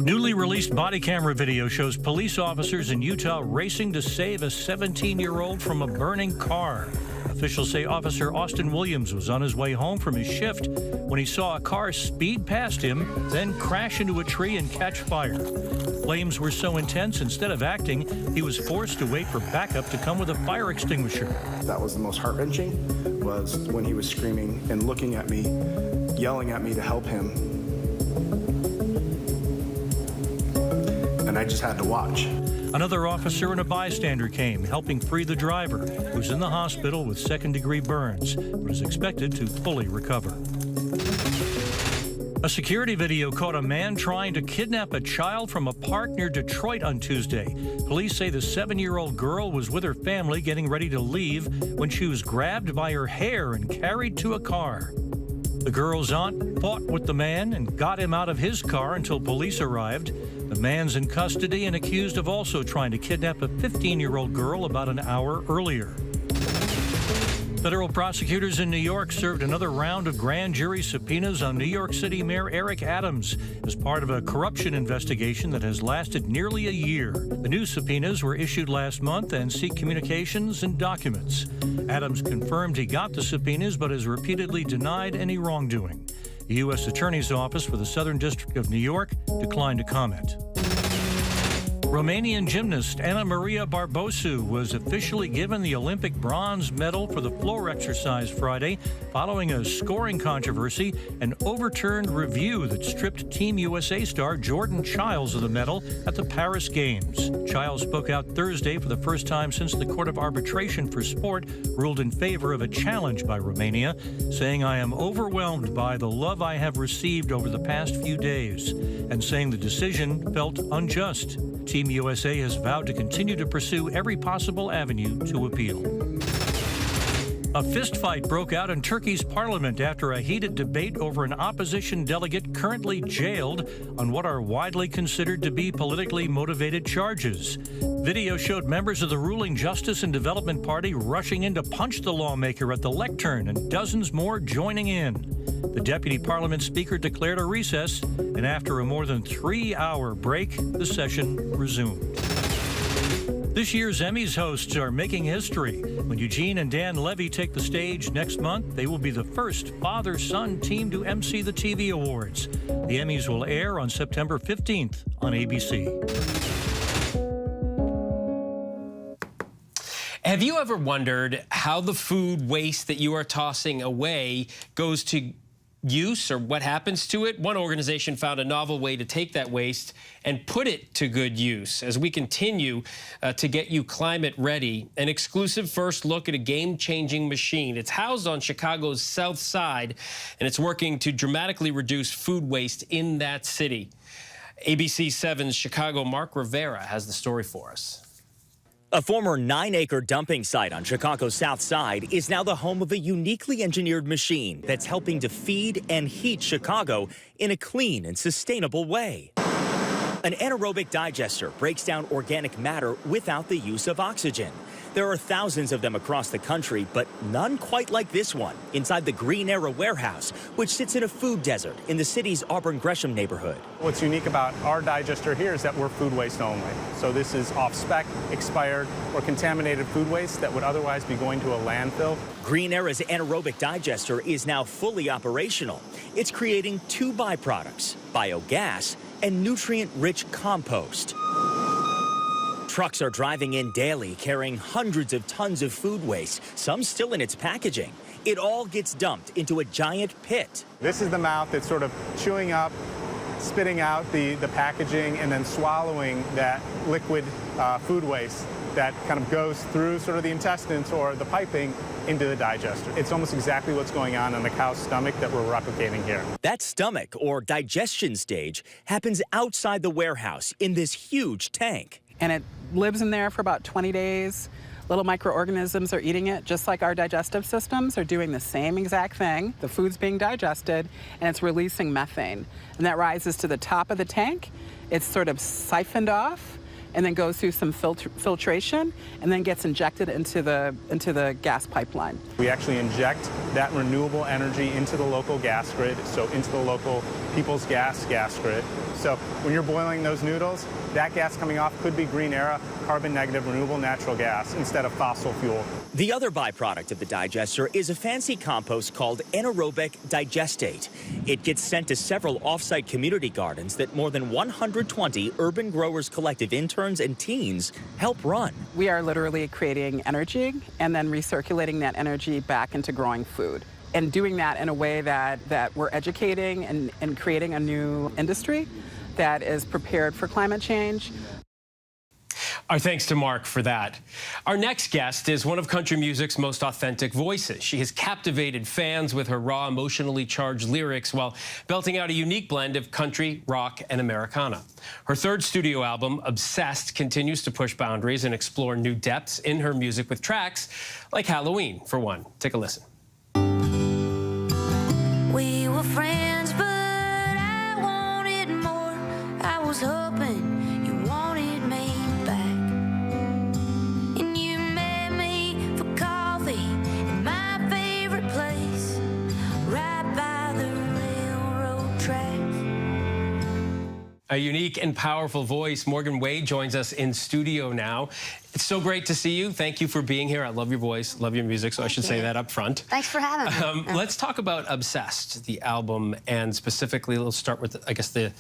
Newly released body camera video shows police officers in Utah racing to save a 17-year-old from a burning car. Officials say Officer Austin Williams was on his way home from his shift when he saw a car speed past him, then crash into a tree and catch fire. Flames were so intense, instead of acting, he was forced to wait for backup to come with a fire extinguisher. That was the most heart-wrenching, was when he was screaming and looking at me, yelling at me to help him. And I just had to watch. Another officer and a bystander came, helping free the driver, who's in the hospital with second-degree burns, but is expected to fully recover. A security video caught a man trying to kidnap a child from a park near Detroit on Tuesday. Police say the 7-year-old girl was with her family getting ready to leave when she was grabbed by her hair and carried to a car. The girl's aunt fought with the man and got him out of his car until police arrived. The man's in custody and accused of also trying to kidnap a 15-year-old girl about an hour earlier. Federal prosecutors in New York served another round of grand jury subpoenas on New York City Mayor Eric Adams as part of a corruption investigation that has lasted nearly a year. The new subpoenas were issued last month and seek communications and documents. Adams confirmed he got the subpoenas but has repeatedly denied any wrongdoing. The U.S. Attorney's Office for the Southern District of New York declined to comment. Romanian gymnast Ana Maria Barbossu was officially given the Olympic bronze medal for the floor exercise Friday following a scoring controversy and overturned review that stripped Team USA star Jordan Chiles of the medal at the Paris Games. Chiles spoke out Thursday for the first time since the Court of Arbitration for Sport ruled in favor of a challenge by Romania, saying, "I am overwhelmed by the love I have received over the past few days," and saying the decision felt unjust. Team USA has vowed to continue to pursue every possible avenue to appeal. A fistfight broke out in Turkey's parliament after a heated debate over an opposition delegate currently jailed on what are widely considered to be politically motivated charges. Video showed members of the ruling Justice and Development Party rushing in to punch the lawmaker at the lectern and dozens more joining in. The deputy parliament speaker declared a recess, and after a more than 3-hour break, the session resumed. This year's Emmys hosts are making history. When Eugene and Dan Levy take the stage next month, they will be the first father-son team to MC the TV awards. The Emmys will air on September 15th on ABC. Have you ever wondered how the food waste that you are tossing away goes to use, or what happens to it? One organization found a novel way to take that waste and put it to good use. As we continue to get you climate ready, an exclusive first look at a game-changing machine. It's housed on Chicago's South Side, and it's working to dramatically reduce food waste in that city. ABC 7's Chicago Mark Rivera has the story for us. A former 9-acre dumping site on Chicago's South Side is now the home of a uniquely engineered machine that's helping to feed and heat Chicago in a clean and sustainable way. An anaerobic digester breaks down organic matter without the use of oxygen. There are thousands of them across the country, but none quite like this one inside the Green Era warehouse, which sits in a food desert in the city's Auburn Gresham neighborhood. What's unique about our digester here is that we're food waste only. So this is off-spec, expired, or contaminated food waste that would otherwise be going to a landfill. Green Era's anaerobic digester is now fully operational. It's creating two byproducts, biogas and nutrient-rich compost. Trucks are driving in daily, carrying hundreds of tons of food waste, some still in its packaging. It all gets dumped into a giant pit. This is the mouth that's sort of chewing up, spitting out the packaging, and then swallowing that liquid food waste that kind of goes through sort of the intestines or the piping into the digester. It's almost exactly what's going on in the cow's stomach that we're replicating here. That stomach, or digestion stage, happens outside the warehouse in this huge tank. And it lives in there for about 20 days. Little microorganisms are eating it, just like our digestive systems are doing the same exact thing. The food's being digested, and it's releasing methane. And that rises to the top of the tank. It's sort of siphoned off, and then goes through some filtration, and then gets injected into the gas pipeline. We actually inject that renewable energy into the local gas grid, so into the local people's gas grid. So when you're boiling those noodles, that gas coming off could be Green Era, carbon negative renewable natural gas instead of fossil fuel. The other byproduct of the digester is a fancy compost called anaerobic digestate. It gets sent to several off-site community gardens that more than 120 Urban Growers Collective interns and teens help run. We are literally creating energy and then recirculating that energy back into growing food. And doing that in a way that we're educating and creating a new industry that is prepared for climate change. Our thanks to Mark for that. Our next guest is one of country music's most authentic voices. She has captivated fans with her raw, emotionally charged lyrics while belting out a unique blend of country, rock, and Americana. Her third studio album, Obsessed, continues to push boundaries and explore new depths in her music with tracks like Halloween, for one. Take a listen. We were friends, but I wanted more. I was hoping you wanted me back. And you met me for coffee in my favorite place, right by the railroad tracks. A unique and powerful voice. Morgan Wade joins us in studio now. It's so great to see you. Thank you for being here. I love your voice, love your music, so I should say that up front. Thanks for having me. Let's talk about Obsessed, the album, and specifically, let's start with, I guess, the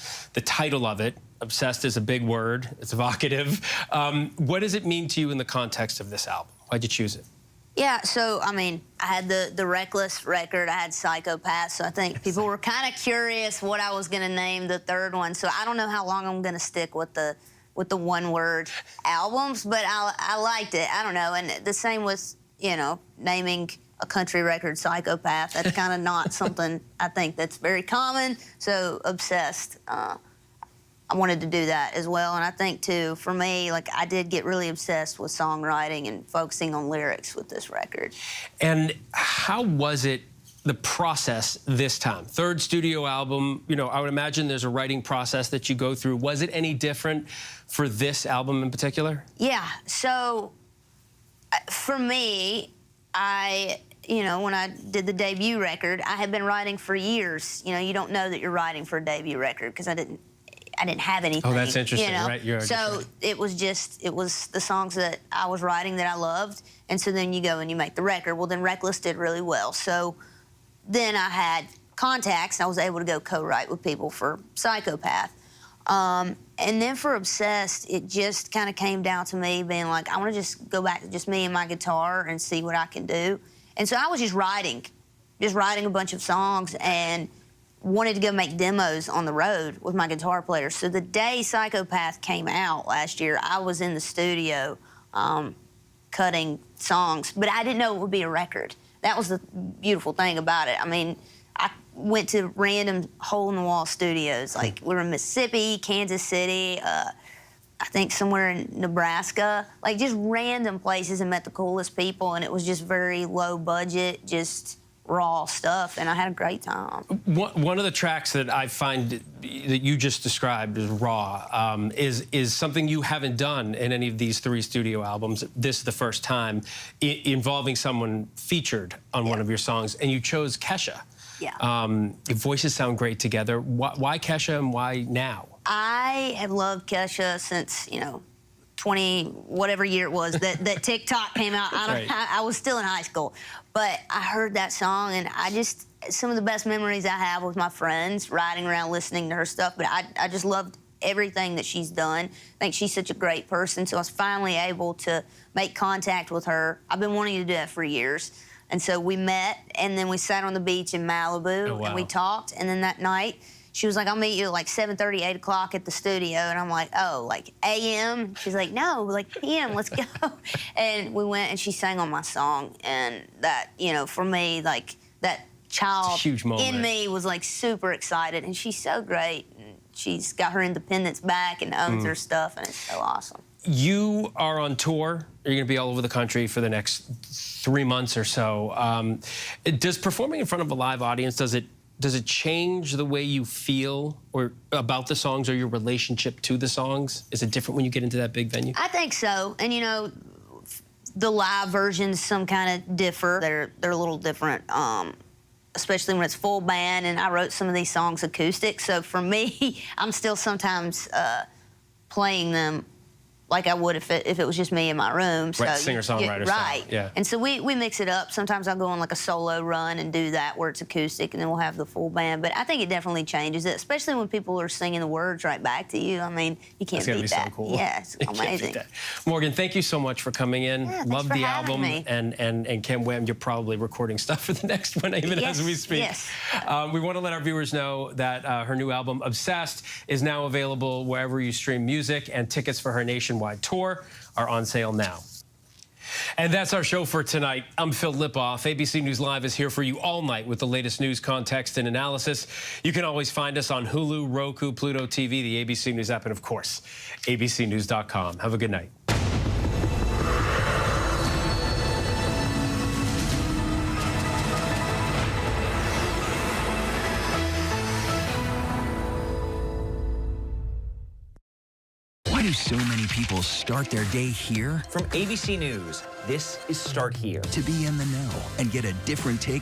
title of it. Obsessed is a big word. It's evocative. What does it mean to you in the context of this album? Why'd you choose it? Yeah, so, I mean, I had the Reckless record, I had Psychopath, so I think people were kind of curious what I was going to name the third one, so I don't know how long I'm going to stick with the one-word albums, but I liked it. I don't know, and the same with, you know, naming a country record Psychopath. That's kind of not something I think that's very common, so Obsessed. I wanted to do that as well, and I think, too, for me, like, I did get really obsessed with songwriting and focusing on lyrics with this record. And how was it, the process this time? Third studio album, you know, I would imagine there's a writing process that you go through. Was it any different for this album in particular? Yeah, so for me, you know, when I did the debut record, I had been writing for years. You know, you don't know that you're writing for a debut record because I didn't have anything. Oh, that's interesting, you know? Right? So it was the songs that I was writing that I loved, and so then you go and you make the record. Well, then Reckless did really well. So then I had contacts, and I was able to go co-write with people for Psychopath. And then for Obsessed, it just kind of came down to me being like, I want to just go back to just me and my guitar and see what I can do. And so I was just writing a bunch of songs, and wanted to go make demos on the road with my guitar player. So the day Psychopath came out last year, I was in the studio cutting songs, but I didn't know it would be a record. That was the beautiful thing about it. I mean, I went to random hole-in-the-wall studios. Like, we were in Mississippi, Kansas City. I think somewhere in Nebraska, like just random places, and met the coolest people, and it was just very low budget, just raw stuff, and I had a great time. One of the tracks that I find that you just described as raw is something you haven't done in any of these 3 studio albums. This is the first time involving someone featured on one of your songs, and you chose Kesha. Yeah. Your voices sound great together. Why Kesha and why now? I have loved Kesha since, 20, whatever year it was that TikTok came out. I was still in high school, but I heard that song, and some of the best memories I have with my friends riding around listening to her stuff, but I just loved everything that she's done. I think she's such a great person, so I was finally able to make contact with her. I've been wanting to do that for years, and so we met, and then we sat on the beach in Malibu, and we talked, and then that night, she was like, I'll meet you at like 7:30, 8 o'clock at the studio. And I'm like, oh, like a.m.? She's like, no, like p.m., let's go. And we went, and she sang on my song. And that, for me, like, that child in me was like super excited. And she's so great. And she's got her independence back and owns her stuff, and it's so awesome. You are on tour. You're going to be all over the country for the next 3 months or so. Does performing in front of a live audience, does it change the way you feel or about the songs or your relationship to the songs? Is it different when you get into that big venue? I think so. And, the live versions, some kind of differ. They're a little different, especially when it's full band. And I wrote some of these songs acoustic. So for me, I'm still sometimes playing them like I would if it was just me in my room. So right, singer-songwriter right. style. Yeah. And so we mix it up. Sometimes I'll go on like a solo run and do that where it's acoustic, and then we'll have the full band. But I think it definitely changes it, especially when people are singing the words right back to you. I mean, you can't beat that. That's gotta be so cool. Yeah, it's amazing. Morgan, thank you so much for coming in. Yeah, love the album, me. and can't wait. You're probably recording stuff for the next one even as we speak. Yes. We want to let our viewers know that her new album, Obsessed, is now available wherever you stream music, and tickets for her nationwide tour are on sale now. And that's our show for tonight. I'm Phil Lipoff. ABC News Live is here for you all night with the latest news, context, and analysis. You can always find us on Hulu, Roku, Pluto TV, the ABC News app, and of course, abcnews.com. Have a good night. Why do so many people start their day here? From ABC News, this is Start Here. To be in the know and get a different take